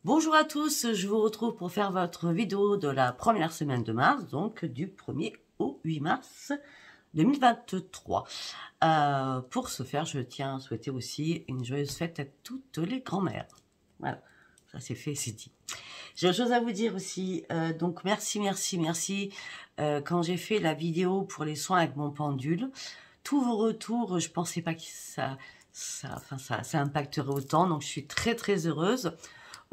Bonjour à tous, je vous retrouve pour faire votre vidéo de la première semaine de mars, donc du 1er au 8 mars 2023. Pour ce faire, je tiens à souhaiter aussi une joyeuse fête à toutes les grand-mères. Voilà, ça c'est fait, c'est dit. J'ai autre chose à vous dire aussi, donc merci. Quand j'ai fait la vidéo pour les soins avec mon pendule, tous vos retours, je pensais pas que ça impacterait autant, donc je suis très heureuse.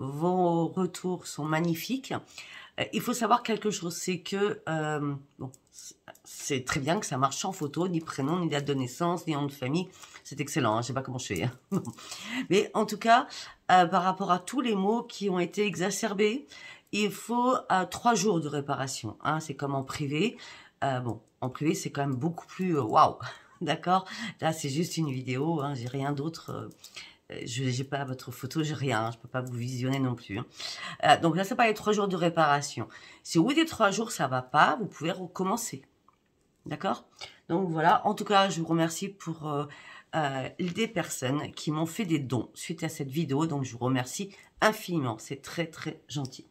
Vos retours sont magnifiques. Il faut savoir quelque chose, c'est que bon, c'est très bien que ça marche sans photo, ni prénom, ni date de naissance, ni nom de famille. C'est excellent, hein, je sais pas comment je fais. Hein. Mais en tout cas, par rapport à tous les mots qui ont été exacerbés, il faut 3 jours de réparation. Hein, c'est comme en privé. Bon, en privé, c'est quand même beaucoup plus waouh. D'accord. Là, c'est juste une vidéo. Hein, j'ai rien d'autre. Je n'ai pas votre photo, j'ai rien, hein, je peux pas vous visionner non plus. Hein. Donc là, c'est pas les 3 jours de réparation. Si au bout des 3 jours, ça va pas, vous pouvez recommencer. D'accord? Donc voilà, en tout cas, je vous remercie pour des personnes qui m'ont fait des dons suite à cette vidéo. Donc je vous remercie infiniment, c'est très gentil.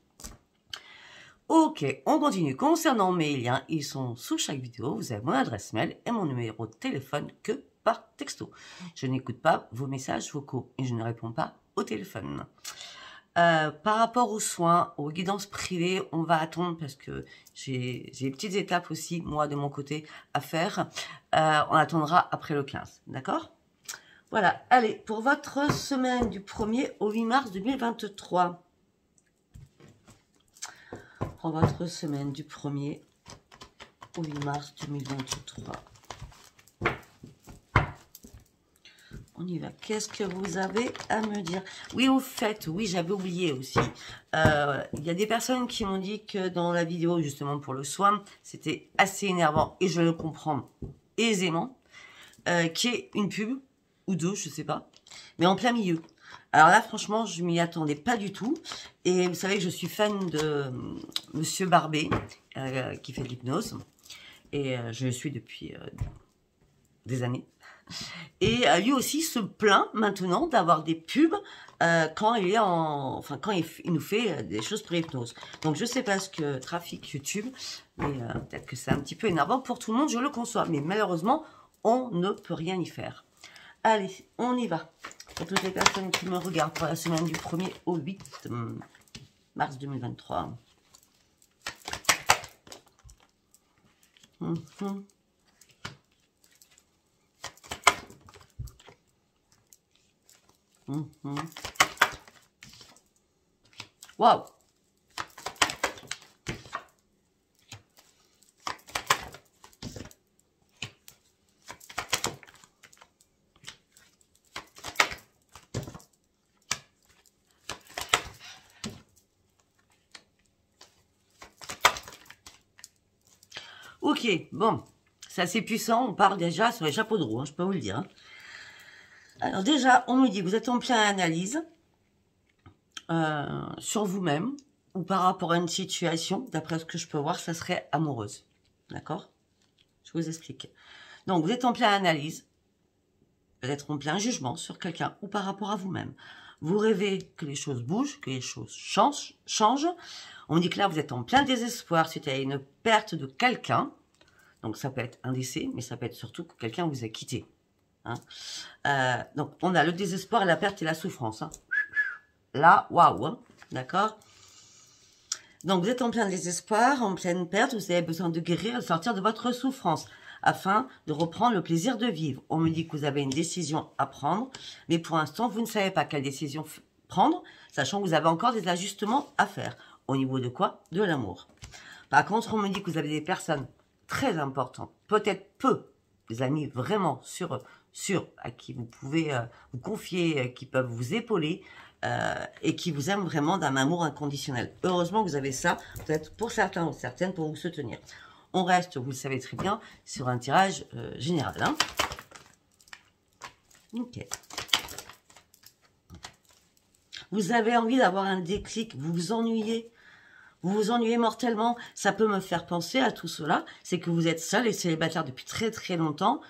Ok, on continue. Concernant mes liens, ils sont sous chaque vidéo. Vous avez mon adresse mail et mon numéro de téléphone que par texto. Je n'écoute pas vos messages vocaux et je ne réponds pas au téléphone. Par rapport aux soins, aux guidances privées, on va attendre parce que j'ai des petites étapes aussi, moi, de mon côté, à faire. On attendra après le 15, d'accord? Voilà, allez, pour votre semaine du 1er au 8 mars 2023. Pour votre semaine du 1er au 8 mars 2023. On y va. Qu'est-ce que vous avez à me dire? Oui, au fait, oui, j'avais oublié aussi. Il y a des personnes qui m'ont dit que dans la vidéo, justement, pour le soin, c'était assez énervant, et je le comprends aisément, qu'il y ait une pub, ou deux, je sais pas, mais en plein milieu. Alors là, franchement, je m'y attendais pas du tout. Et vous savez que je suis fan de Monsieur Barbet, qui fait de l'hypnose. Et je le suis depuis des années. Et lui aussi se plaint maintenant d'avoir des pubs quand il est quand il nous fait des choses pour hypnose. Donc je sais pas ce que trafique YouTube, mais peut-être que c'est un petit peu énervant pour tout le monde, je le conçois. Mais malheureusement, on ne peut rien y faire. Allez, on y va. Pour toutes les personnes qui me regardent pour la semaine du 1er au 8 mars 2023. Waouh! Ok, bon, c'est assez puissant, on part déjà sur les chapeaux de roue, hein, je peux vous le dire. Hein. Alors déjà, on me dit que vous êtes en pleine analyse sur vous-même ou par rapport à une situation, d'après ce que je peux voir, ça serait amoureuse. D'accord? Je vous explique. Donc, vous êtes en pleine analyse, peut-être en plein jugement sur quelqu'un ou par rapport à vous-même. Vous rêvez que les choses bougent, que les choses changent. On me dit que là, vous êtes en plein désespoir suite à une perte de quelqu'un. Donc, ça peut être un décès, mais ça peut être surtout que quelqu'un vous a quitté. Hein. Donc, on a le désespoir, la perte et la souffrance. Hein. Là, waouh, hein, d'accord? Donc, vous êtes en plein désespoir, en pleine perte, vous avez besoin de guérir, de sortir de votre souffrance, afin de reprendre le plaisir de vivre. On me dit que vous avez une décision à prendre, mais pour l'instant, vous ne savez pas quelle décision prendre, sachant que vous avez encore des ajustements à faire. Au niveau de quoi? De l'amour. Par contre, on me dit que vous avez des personnes très importantes, peut-être peu, des amis vraiment sûrs à qui vous pouvez vous confier, qui peuvent vous épauler et qui vous aiment vraiment d'un amour inconditionnel. Heureusement que vous avez ça, peut-être pour certains ou certaines, pour vous soutenir. On reste, vous le savez très bien, sur un tirage général. Hein. Ok. Vous avez envie d'avoir un déclic, vous vous ennuyez mortellement, ça peut me faire penser à tout cela, c'est que vous êtes seul et célibataire depuis très longtemps,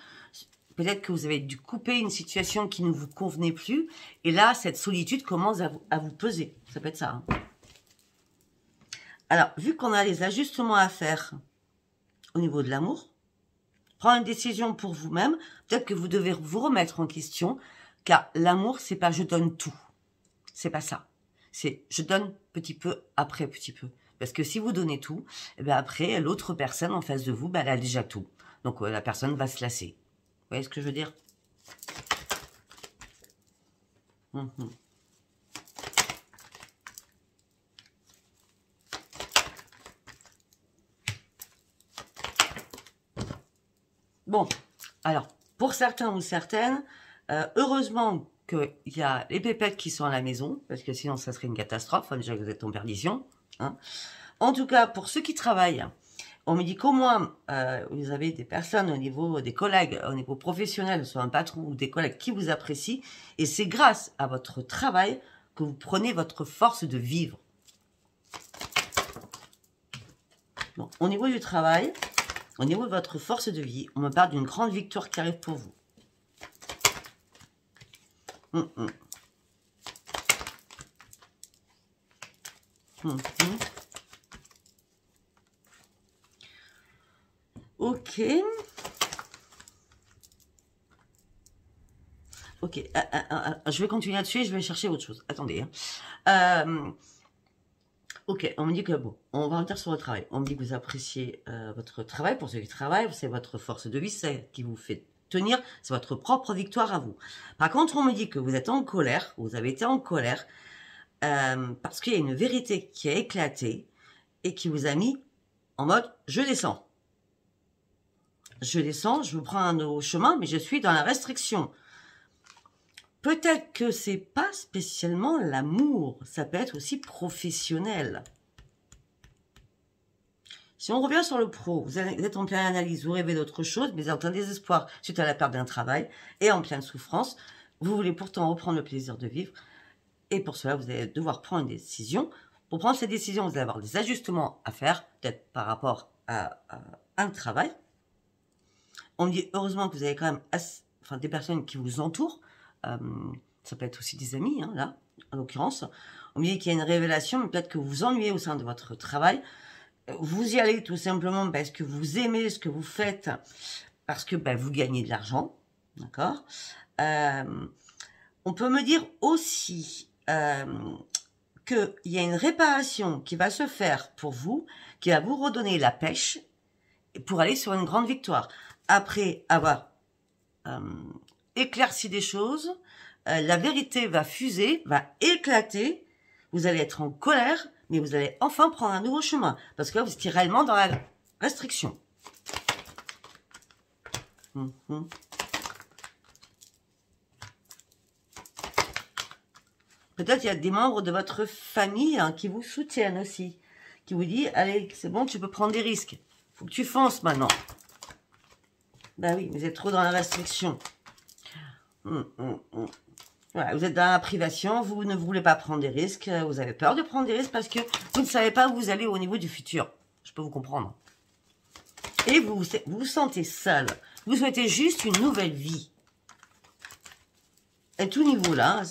peut-être que vous avez dû couper une situation qui ne vous convenait plus. Et là, cette solitude commence à vous peser. Ça peut être ça. Hein. Alors, vu qu'on a les ajustements à faire au niveau de l'amour, prendre une décision pour vous-même, peut-être que vous devez vous remettre en question, car l'amour, c'est pas je donne tout. C'est pas ça. C'est je donne petit peu après petit peu. Parce que si vous donnez tout, et bien après, l'autre personne en face de vous, ben, elle a déjà tout. Donc la personne va se lasser. Vous voyez ce que je veux dire? Bon, alors, pour certains ou certaines, heureusement qu'il y a les pépettes qui sont à la maison, parce que sinon ça serait une catastrophe, déjà que vous êtes en perdition. Hein. En tout cas, pour ceux qui travaillent, on me dit qu'au moins, vous avez des personnes au niveau des collègues, au niveau professionnel, soit un patron ou des collègues qui vous apprécient, et c'est grâce à votre travail que vous prenez votre force de vivre. Bon, au niveau du travail, au niveau de votre force de vie, on me parle d'une grande victoire qui arrive pour vous. Ok. Ok. Je vais continuer là-dessus et je vais chercher autre chose. Attendez. Hein. Ok, on me dit que bon, on va revenir sur votre travail. On me dit que vous appréciez votre travail. Pour ceux qui travaillent, c'est votre force de vie, c'est qui vous fait tenir, c'est votre propre victoire à vous. Par contre, on me dit que vous êtes en colère, vous avez été en colère, parce qu'il y a une vérité qui a éclaté et qui vous a mis en mode « je descends ». Je descends, je vous prends un autre chemin, mais je suis dans la restriction. Peut-être que c'est pas spécialement l'amour, ça peut être aussi professionnel. Si on revient sur le pro, vous êtes en pleine analyse, vous rêvez d'autre chose, mais vous êtes en désespoir suite à la perte d'un travail et en pleine souffrance. Vous voulez pourtant reprendre le plaisir de vivre. Et pour cela, vous allez devoir prendre une décision. Pour prendre cette décision, vous allez avoir des ajustements à faire, peut-être par rapport à un travail. On me dit heureusement que vous avez quand même des personnes qui vous entourent. Ça peut être aussi des amis, hein, là, en l'occurrence. On me dit qu'il y a une révélation, mais peut-être que vous vous ennuyez au sein de votre travail. Vous y allez tout simplement parce que vous aimez ce que vous faites, parce que vous gagnez de l'argent, d'accord. On peut me dire aussi qu'il y a une réparation qui va se faire pour vous, qui va vous redonner la pêche pour aller sur une grande victoire. Après avoir éclairci des choses, la vérité va fuser, va éclater, vous allez être en colère, mais vous allez enfin prendre un nouveau chemin. Parce que là, vous étiez réellement dans la restriction. Peut-être il y a des membres de votre famille qui vous soutiennent aussi. Qui vous disent, allez, c'est bon, tu peux prendre des risques. Faut que tu fonces maintenant. Ben oui, vous êtes trop dans la restriction. Voilà, vous êtes dans la privation, vous ne voulez pas prendre des risques, vous avez peur de prendre des risques parce que vous ne savez pas où vous allez au niveau du futur. Je peux vous comprendre. Et vous vous sentez seul. Vous souhaitez juste une nouvelle vie. À tout niveau là.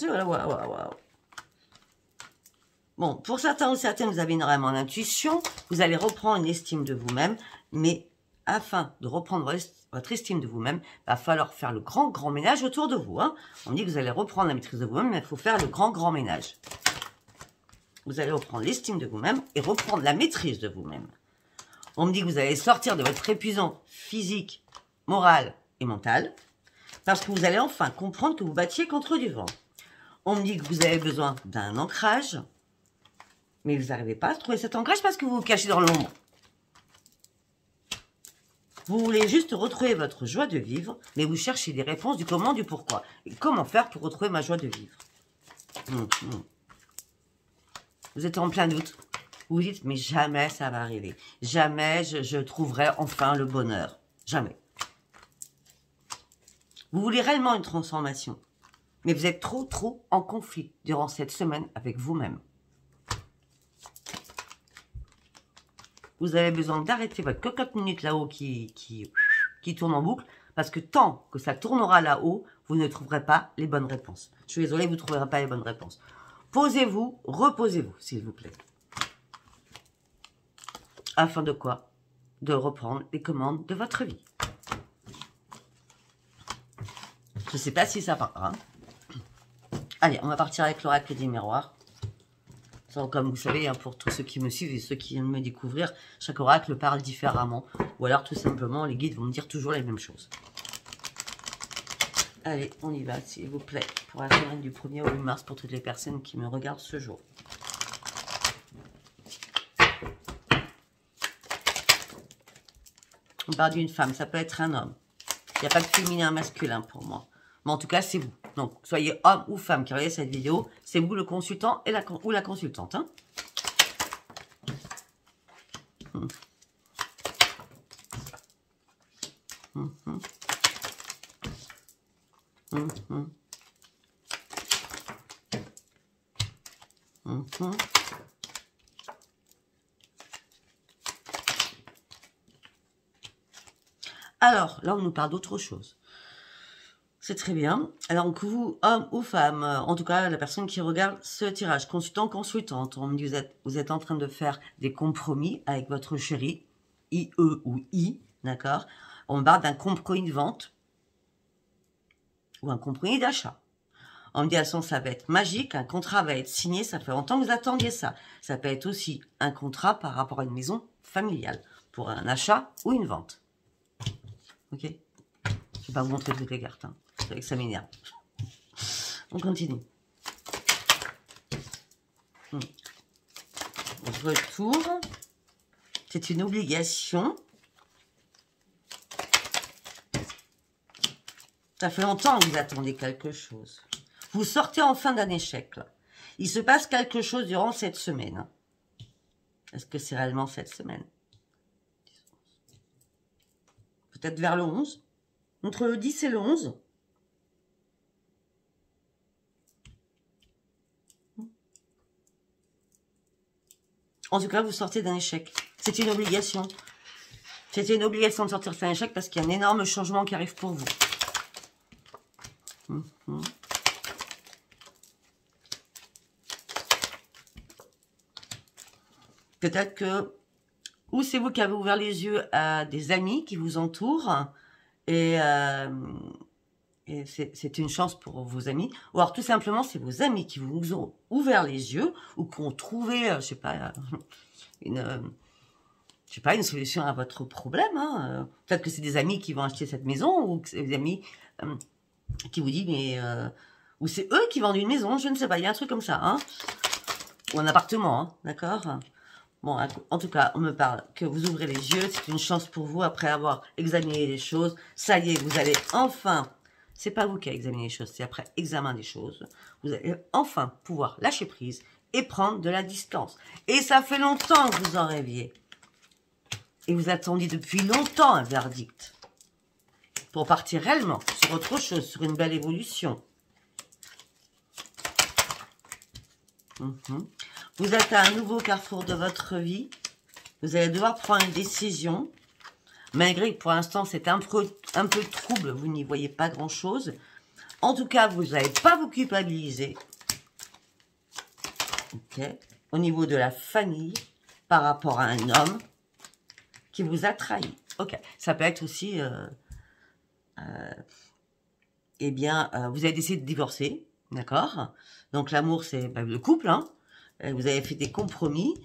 Bon, pour certains ou certaines, vous avez énormément d'intuition. Vous allez reprendre une estime de vous-même. Mais afin de reprendre votre estime de vous-même, il va falloir faire le grand ménage autour de vous. Hein. On dit que vous allez reprendre la maîtrise de vous-même, mais il faut faire le grand ménage. Vous allez reprendre l'estime de vous-même et reprendre la maîtrise de vous-même. On me dit que vous allez sortir de votre épuisant physique, moral et mental, parce que vous allez enfin comprendre que vous battiez contre du vent. On me dit que vous avez besoin d'un ancrage, mais vous n'arrivez pas à trouver cet ancrage parce que vous vous cachez dans l'ombre. Vous voulez juste retrouver votre joie de vivre, mais vous cherchez des réponses du comment, du pourquoi. Et comment faire pour retrouver ma joie de vivre? Vous êtes en plein doute. Vous vous dites, mais jamais ça va arriver. Jamais je trouverai enfin le bonheur. Jamais. Vous voulez réellement une transformation. Mais vous êtes trop en conflit durant cette semaine avec vous-même. Vous avez besoin d'arrêter votre cocotte minute là-haut qui tourne en boucle. Parce que tant que ça tournera là-haut, vous ne trouverez pas les bonnes réponses. Je suis désolée, vous ne trouverez pas les bonnes réponses. Posez-vous, reposez-vous, s'il vous plaît. Afin de quoi? De reprendre les commandes de votre vie. Je ne sais pas si ça parlera. Allez, on va partir avec l'oracle des miroirs. Comme vous savez, hein, pour tous ceux qui me suivent et ceux qui viennent me découvrir, chaque oracle parle différemment. Ou alors, tout simplement, les guides vont me dire toujours les mêmes choses. Allez, on y va, s'il vous plaît, pour la semaine du 1er au 8 mars, pour toutes les personnes qui me regardent ce jour. On parle d'une femme, ça peut être un homme. Il n'y a pas de féminin masculin pour moi. Mais en tout cas, c'est vous. Donc, soyez homme ou femme qui regardez cette vidéo, c'est vous le consultant et ou la consultante. Hein. Alors, là, on nous parle d'autre chose. C'est très bien. Alors, que vous, homme ou femme, en tout cas, la personne qui regarde ce tirage, consultant, consultante, on me dit vous êtes en train de faire des compromis avec votre chéri, IE ou I, d'accord? On me parle d'un compromis de vente ou un compromis d'achat. On me dit, ça va être magique, un contrat va être signé, ça fait longtemps que vous attendiez ça. Ça peut être aussi un contrat par rapport à une maison familiale, pour un achat ou une vente. Ok? Je ne vais pas vous montrer toutes les cartes, hein. C'est vrai que ça m'énerve. On continue. Retour. C'est une obligation. Ça fait longtemps que vous attendez quelque chose. Vous sortez enfin d'un échec, là. Il se passe quelque chose durant cette semaine. Est-ce que c'est réellement cette semaine? Peut-être vers le 11. Entre le 10 et le 11. En tout cas, vous sortez d'un échec. C'est une obligation. C'était une obligation de sortir d'un échec parce qu'il y a un énorme changement qui arrive pour vous. Peut-être que, ou c'est vous qui avez ouvert les yeux à des amis qui vous entourent, et c'est une chance pour vos amis, ou alors tout simplement c'est vos amis qui vous ont ouvert les yeux, ou qui ont trouvé, je sais pas, une solution à votre problème. Hein. Peut-être que c'est des amis qui vont acheter cette maison, ou que c'est des amis qui vous disent, mais... ou c'est eux qui vendent une maison, je ne sais pas, il y a un truc comme ça. Hein. Ou un appartement, hein, d'accord? Bon, en tout cas, on me parle que vous ouvrez les yeux, c'est une chance pour vous après avoir examiné les choses. Ça y est, vous allez enfin... C'est pas vous qui avez examiné les choses, c'est après examen des choses. Vous allez enfin pouvoir lâcher prise et prendre de la distance. Et ça fait longtemps que vous en rêviez. Et vous attendiez depuis longtemps un verdict. Pour partir réellement sur autre chose, sur une belle évolution. Vous êtes à un nouveau carrefour de votre vie. Vous allez devoir prendre une décision. Malgré que pour l'instant c'est un peu trouble, vous n'y voyez pas grand chose. En tout cas, vous n'allez pas vous culpabiliser. Ok. Au niveau de la famille, par rapport à un homme qui vous a trahi. Ok. Ça peut être aussi, eh bien, vous avez décidé de divorcer, d'accord? Donc l'amour c'est le couple, hein. Vous avez fait des compromis.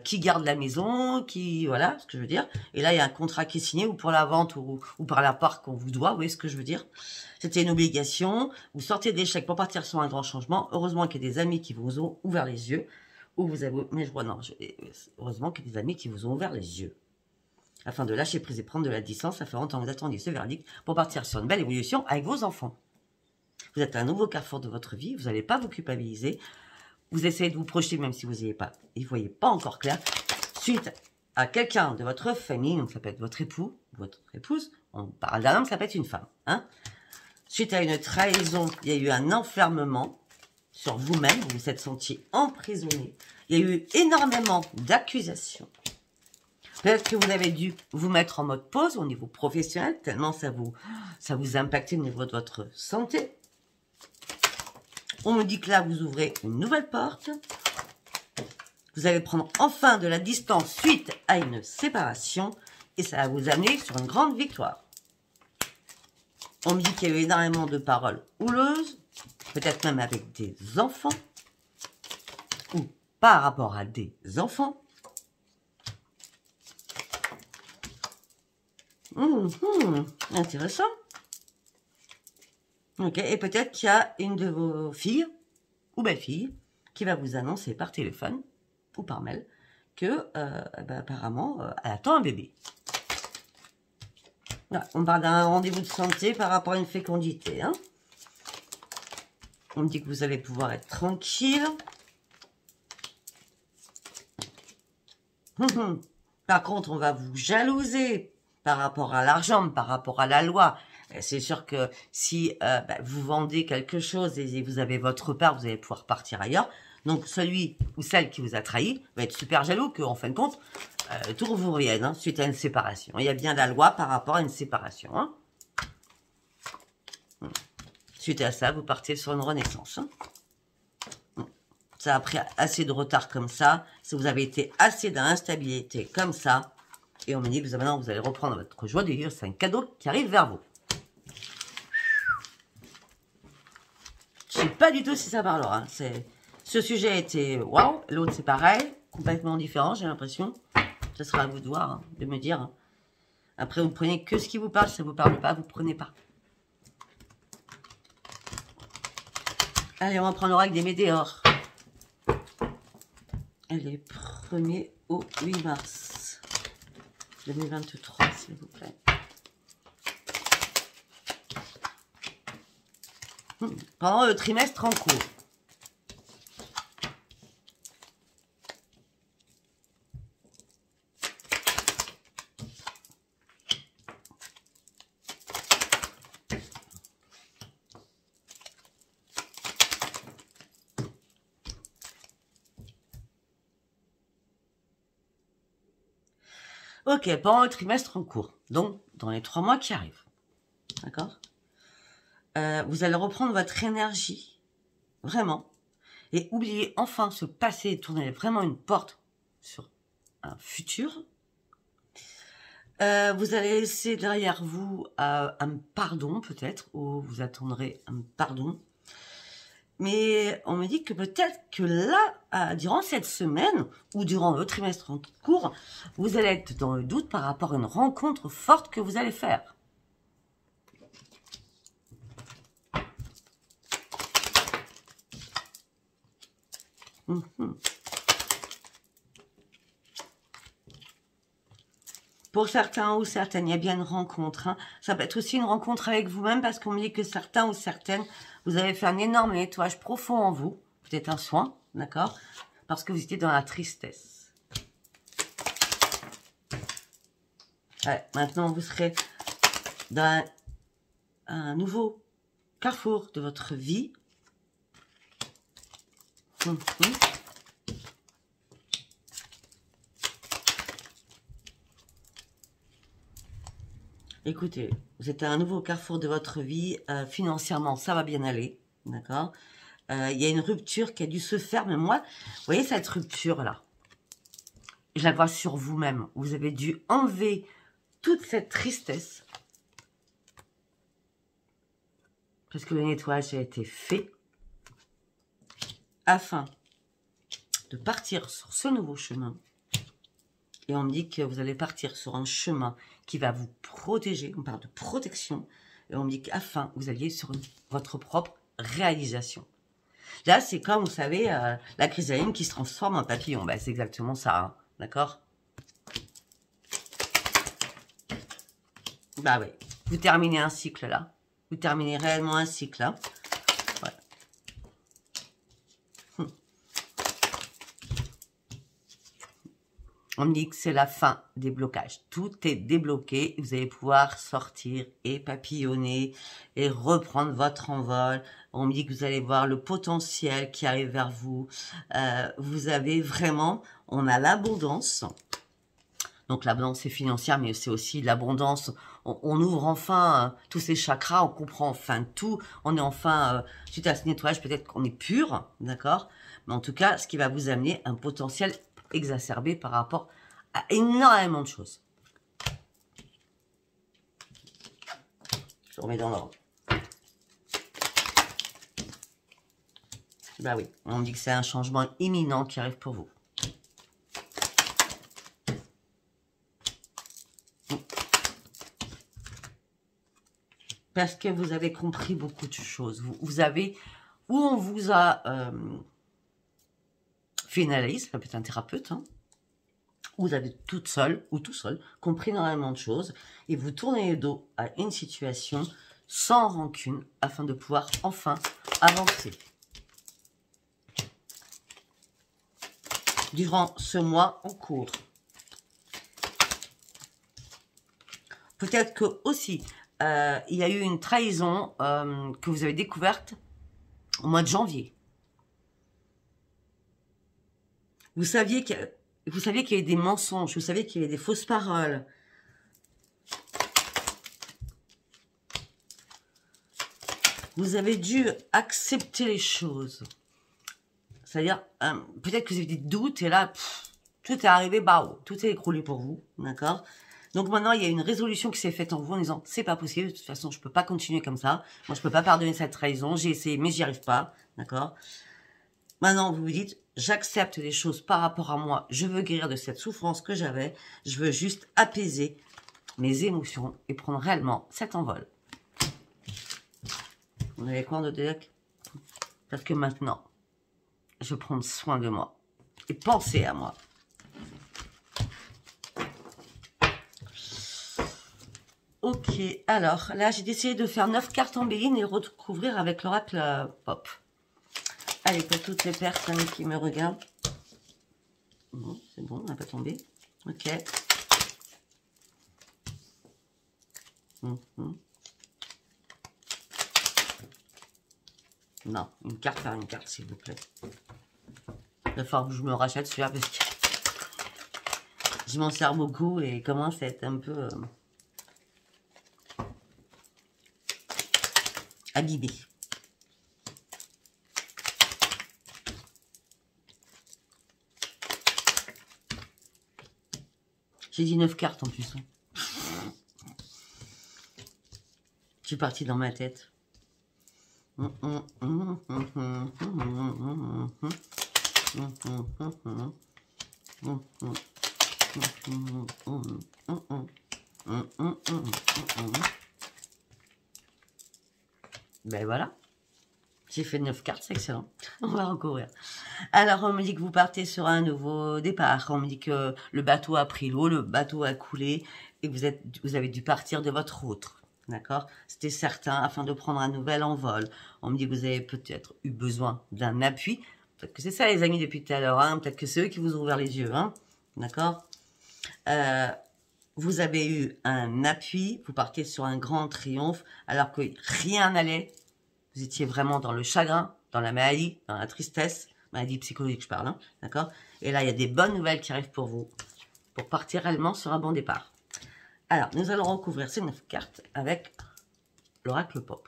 Qui garde la maison, voilà ce que je veux dire. Et là, il y a un contrat qui est signé, ou pour la vente, ou par la part qu'on vous doit, vous voyez ce que je veux dire. C'était une obligation, vous sortez d'échec pour partir sur un grand changement. Heureusement qu'il y a des amis qui vous ont ouvert les yeux, ou vous avez, mais je vois, non, heureusement qu'il y a des amis qui vous ont ouvert les yeux. Afin de lâcher prise et prendre de la distance, ça fait longtemps que vous attendiez ce verdict pour partir sur une belle évolution avec vos enfants. Vous êtes à un nouveau carrefour de votre vie, vous n'allez pas vous culpabiliser. Vous essayez de vous projeter, même si vous n'y voyez pas encore clair, suite à quelqu'un de votre famille, donc ça peut être votre époux, votre épouse, on parle d'un homme, ça peut être une femme. Hein. Suite à une trahison, il y a eu un enfermement sur vous-même, vous vous êtes senti emprisonné. Il y a eu énormément d'accusations. Peut-être que vous avez dû vous mettre en mode pause au niveau professionnel, tellement ça vous impacte au niveau de votre santé. On me dit que là, vous ouvrez une nouvelle porte. Vous allez prendre enfin de la distance suite à une séparation. Et ça va vous amener sur une grande victoire. On me dit qu'il y a eu énormément de paroles houleuses. Peut-être même avec des enfants. Ou par rapport à des enfants. Intéressant. Ok, et peut-être qu'il y a une de vos filles, ou belle-filles, qui va vous annoncer par téléphone, ou par mail, que, apparemment, elle attend un bébé. Voilà, on parle d'un rendez-vous de santé par rapport à une fécondité. Hein. On me dit que vous allez pouvoir être tranquille. Par contre, on va vous jalouser par rapport à l'argent, par rapport à la loi. C'est sûr que si vous vendez quelque chose et vous avez votre part, vous allez pouvoir partir ailleurs. Donc, celui ou celle qui vous a trahi va être super jaloux qu'en fin de compte, tout vous revienne hein, suite à une séparation. Il y a bien la loi par rapport à une séparation. Hein. Suite à ça, vous partez sur une renaissance. Hein. Ça a pris assez de retard comme ça. Si vous avez été assez dans l'instabilité comme ça, et on me dit que maintenant vous allez reprendre votre joie de vivre, c'est un cadeau qui arrive vers vous. Je ne sais pas du tout si ça parlera. Hein. Ce sujet était waouh, l'autre c'est pareil, complètement différent, j'ai l'impression. Ça sera à vous de voir, hein, de me dire. Hein. Après, vous prenez que ce qui vous parle, si ça ne vous parle pas, vous ne prenez pas. Allez, on va prendre l'oracle des météores. Allez, 1er au 8 mars 2023, s'il vous plaît. Pendant le trimestre en cours. Ok, pendant le trimestre en cours, donc dans les 3 mois qui arrivent, d'accord, vous allez reprendre votre énergie, vraiment, et oublier enfin ce passé et tourner vraiment une porte sur un futur. Vous allez laisser derrière vous un pardon peut-être, ou vous attendrez un pardon. Mais on me dit que peut-être que là, durant cette semaine, ou durant le trimestre en cours, vous allez être dans le doute par rapport à une rencontre forte que vous allez faire. Pour certains ou certaines, il y a bien une rencontre. Hein. Ça peut être aussi une rencontre avec vous-même parce qu'on me dit que certains ou certaines, vous avez fait un énorme nettoyage profond en vous. Peut-être un soin, d'accord? Parce que vous étiez dans la tristesse. Ouais, maintenant, vous serez dans un nouveau carrefour de votre vie. Écoutez, vous êtes à un nouveau carrefour de votre vie. Financièrement, ça va bien aller. D'accord? Il y a une rupture qui a dû se faire. Mais moi, vous voyez cette rupture-là? Je la vois sur vous-même. Vous avez dû enlever toute cette tristesse. Parce que le nettoyage a été fait. Afin de partir sur ce nouveau chemin. Et on me dit que vous allez partir sur un chemin qui va vous protéger. On parle de protection. Et on me dit qu'afin, vous alliez sur votre propre réalisation. Là, c'est comme, vous savez, la chrysalide qui se transforme en papillon. Ben, c'est exactement ça. Hein, d'accord? Bah oui. Vous terminez un cycle là. Vous terminez réellement un cycle là. Ouais. On me dit que c'est la fin des blocages. Tout est débloqué. Vous allez pouvoir sortir et papillonner et reprendre votre envol. On me dit que vous allez voir le potentiel qui arrive vers vous. Vous avez vraiment, on a l'abondance. Donc l'abondance c'est financière, mais c'est aussi l'abondance. On ouvre enfin tous ces chakras, on comprend enfin tout. On est enfin, suite à ce nettoyage, peut-être qu'on est pur, d'accord? Mais en tout cas, ce qui va vous amener un potentiel exacerbé par rapport à énormément de choses. Je remets dans l'ordre. Bah oui, on me dit que c'est un changement imminent qui arrive pour vous. Parce que vous avez compris beaucoup de choses. Vous avez, où on vous a fait une analyse, ça peut être un thérapeute, hein, vous avez toute seule ou tout seul compris énormément de choses et vous tournez le dos à une situation sans rancune afin de pouvoir enfin avancer. Durant ce mois en cours. Peut-être que aussi, il y a eu une trahison que vous avez découverte au mois de janvier. Vous saviez qu'il y avait des mensonges, vous saviez qu'il y avait des fausses paroles. Vous avez dû accepter les choses. C'est-à-dire, peut-être que vous avez des doutes et là, tout est arrivé, bah, tout est écroulé pour vous, d'accord? Donc maintenant, il y a une résolution qui s'est faite en vous en disant, c'est pas possible, de toute façon, je peux pas continuer comme ça. Moi, je peux pas pardonner cette trahison, j'ai essayé, mais j'y arrive pas, d'accord? Maintenant, vous vous dites, j'accepte les choses par rapport à moi, je veux guérir de cette souffrance que j'avais, je veux juste apaiser mes émotions et prendre réellement cet envol. Vous avez quoi de deck? Parce que maintenant, je vais prendre soin de moi et penser à moi. Ok, alors là j'ai décidé de faire 9 cartes en béline et recouvrir avec l'oracle pop. Allez, pour toutes les personnes qui me regardent. Bon, c'est bon, on n'a pas tombé. Ok. Non, une carte par une carte, s'il vous plaît. Il va falloir que je me rachète celui-là parce que je m'en sers beaucoup et commence à être un peu abîmé. J'ai dit 9 cartes en plus. Je suis partie dans ma tête. Ben voilà. J'ai fait 9 cartes, c'est excellent. On va recourir. Alors, on me dit que vous partez sur un nouveau départ. On me dit que le bateau a pris l'eau, le bateau a coulé et vous avez dû partir de votre route. D'accord? C'était certain afin de prendre un nouvel envol. On me dit que vous avez peut-être eu besoin d'un appui. Peut-être que c'est ça, les amis, depuis tout à l'heure. Hein? Peut-être que c'est eux qui vous ont ouvert les yeux. Hein? D'accord? Vous avez eu un appui. Vous partez sur un grand triomphe alors que rien n'allait. Vous étiez vraiment dans le chagrin, dans la maladie, dans la tristesse. Maladie psychologique, je parle. Hein? D'accord? Et là, il y a des bonnes nouvelles qui arrivent pour vous. Pour partir réellement sur un bon départ. Alors, nous allons recouvrir ces 9 cartes avec l'oracle pop.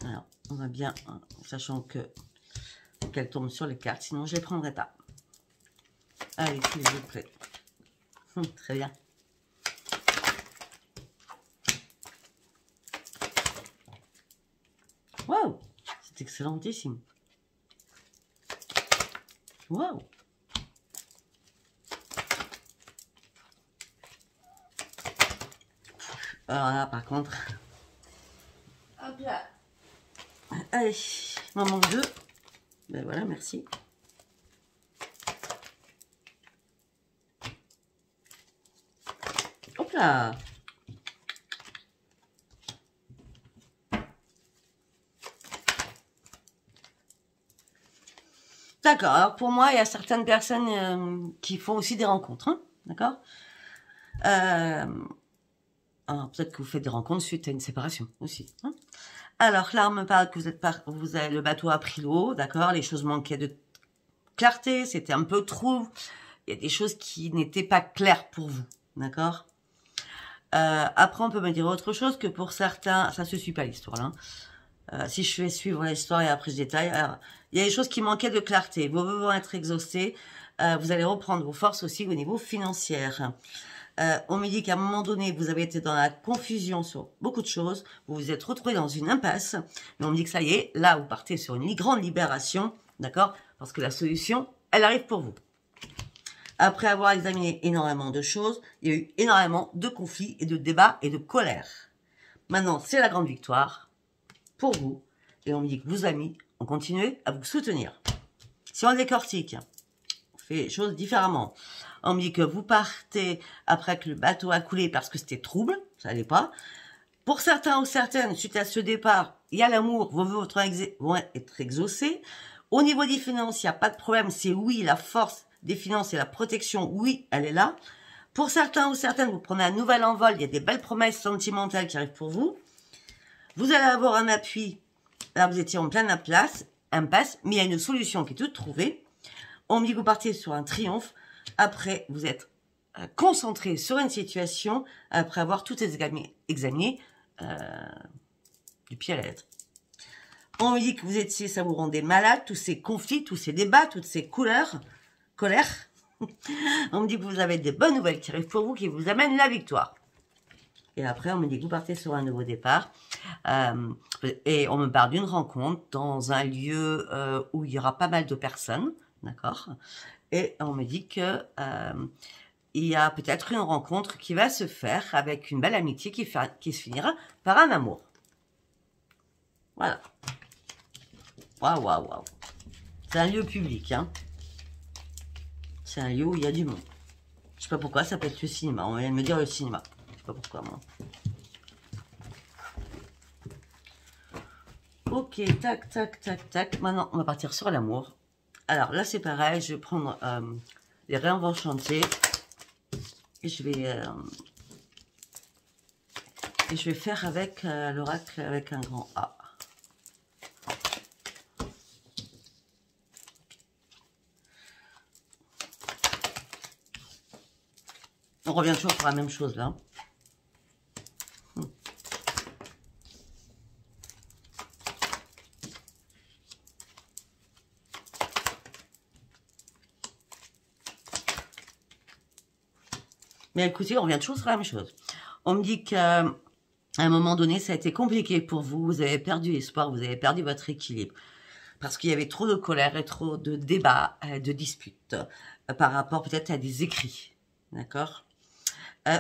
Alors, on va bien, sachant que qu'elle tombe sur les cartes, sinon je ne les prendrai pas. Allez, s'il vous plaît. Très bien. Waouh, c'est excellentissime. Waouh. Alors là, par contre, hop là. Allez, il m'en manque 2. Ben voilà, merci. Hop là. D'accord, alors pour moi, il y a certaines personnes qui font aussi des rencontres, hein, d'accord? Alors peut-être que vous faites des rencontres suite à une séparation aussi. Hein. Alors là, on me parle que vous avez le bateau a pris l'eau, d'accord? Les choses manquaient de clarté, c'était un peu trou. il y a des choses qui n'étaient pas claires pour vous, d'accord? Après, on peut me dire autre chose que pour certains, ça se suit pas l'histoire là. Si je fais suivre l'histoire et après je détaille, alors, il y a des choses qui manquaient de clarté. Vos vœux vont être exaucés. Vous allez reprendre vos forces aussi au niveau financier. On me dit qu'à un moment donné, vous avez été dans la confusion sur beaucoup de choses. Vous vous êtes retrouvé dans une impasse. Mais on me dit que ça y est, là, vous partez sur une grande libération. D'accord? Parce que la solution, elle arrive pour vous. Après avoir examiné énormément de choses, il y a eu énormément de conflits et de débats et de colère. Maintenant, c'est la grande victoire pour vous. Et on me dit que vos amis ont continué à vous soutenir. Si on décortique, on fait les choses différemment. On me dit que vous partez après que le bateau a coulé parce que c'était trouble, ça n'allait pas. Pour certains ou certaines, suite à ce départ, il y a l'amour, vos vœux vont être exaucés. Au niveau des finances, il n'y a pas de problème, c'est oui, la force des finances et la protection, oui, elle est là. Pour certains ou certaines, vous prenez un nouvel envol, il y a des belles promesses sentimentales qui arrivent pour vous. Vous allez avoir un appui, là vous étiez en pleine impasse, mais il y a une solution qui est toute trouvée. On me dit que vous partez sur un triomphe, après vous êtes concentré sur une situation, après avoir tout examiné du pied à la lettre. On me dit que vous étiez, ça vous rendait malade, tous ces conflits, tous ces débats, toutes ces colères. On me dit que vous avez des bonnes nouvelles qui arrivent pour vous, qui vous amènent la victoire. Et après, on me dit que vous partez sur un nouveau départ. Et on me parle d'une rencontre dans un lieu où il y aura pas mal de personnes. D'accord? Et on me dit que il y a peut-être une rencontre qui va se faire avec une belle amitié qui se finira par un amour. Voilà. Waouh, waouh, waouh. C'est un lieu public, hein. C'est un lieu où il y a du monde. Je sais pas pourquoi, ça peut être le cinéma. On vient de me dire le cinéma. Je sais pas pourquoi, moi. Ok, tac, tac, tac, tac. Maintenant, on va partir sur l'amour. Alors là, c'est pareil. Je vais prendre les rêves enchantés. Et je vais faire avec l'oracle avec un grand A. On revient toujours sur la même chose là. Mais écoutez, on revient toujours sur la même chose. On me dit qu'à un moment donné, ça a été compliqué pour vous. Vous avez perdu espoir, vous avez perdu votre équilibre. Parce qu'il y avait trop de colère et trop de débats, de disputes par rapport peut-être à des écrits. D'accord?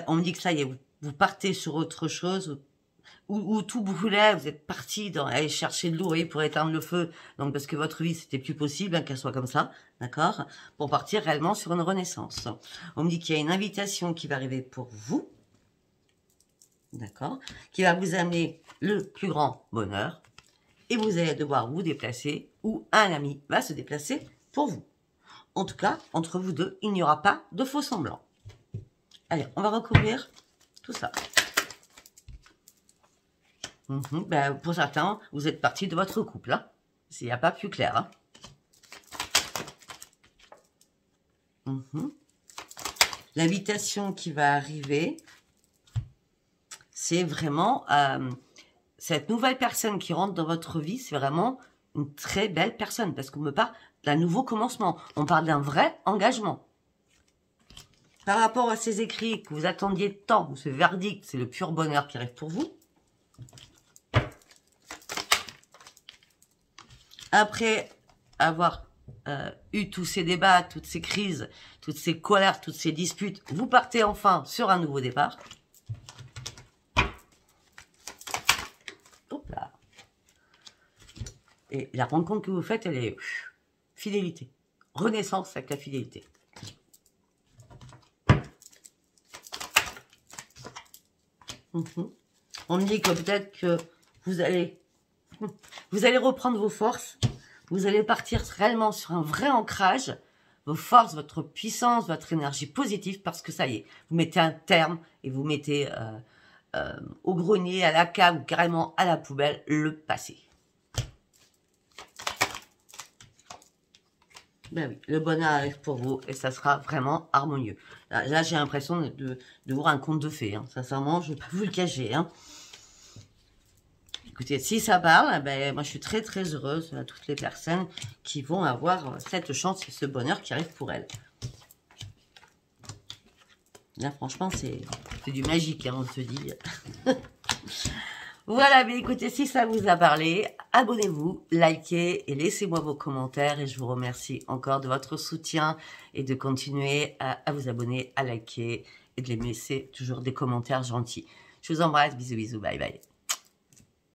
On me dit que ça y est, vous partez sur autre chose, où tout brûlait, vous êtes parti aller chercher de l'eau pour éteindre le feu, donc parce que votre vie, c'était plus possible qu'elle soit comme ça, d'accord? Pour partir réellement sur une renaissance. On me dit qu'il y a une invitation qui va arriver pour vous, d'accord? Qui va vous amener le plus grand bonheur, et vous allez devoir vous déplacer, ou un ami va se déplacer pour vous. En tout cas, entre vous deux, il n'y aura pas de faux semblants. Allez, on va recouvrir tout ça. Ben, pour certains, vous êtes parti de votre couple. Hein. S'il n'y a pas plus clair. Hein. L'invitation qui va arriver, c'est vraiment cette nouvelle personne qui rentre dans votre vie, c'est vraiment une très belle personne. Parce qu'on me parle d'un nouveau commencement. On parle d'un vrai engagement. Par rapport à ces écrits que vous attendiez tant, ou ce verdict, c'est le pur bonheur qui arrive pour vous. Après avoir eu tous ces débats, toutes ces crises, toutes ces colères, toutes ces disputes, vous partez enfin sur un nouveau départ. Hop là. Et la rencontre que vous faites, elle est fidélité. Renaissance avec la fidélité. On me dit que peut-être que vous allez reprendre vos forces, vous allez partir réellement sur un vrai ancrage, vos forces, votre puissance, votre énergie positive, parce que ça y est, vous mettez un terme et vous mettez au grenier, à la cave ou carrément à la poubelle le passé. Ben oui, le bonheur arrive pour vous et ça sera vraiment harmonieux. Là j'ai l'impression de voir un conte de fées. Hein. Sincèrement, je ne vais pas vous le cacher. Hein. Écoutez, si ça parle, ben, moi je suis très très heureuse à toutes les personnes qui vont avoir cette chance et ce bonheur qui arrive pour elles. Là franchement c'est du magique, hein, on se dit. Voilà, mais écoutez, si ça vous a parlé, abonnez-vous, likez et laissez-moi vos commentaires. Et je vous remercie encore de votre soutien et de continuer à vous abonner, à liker et de laisser toujours des commentaires gentils. Je vous embrasse, bisous bisous, bye bye.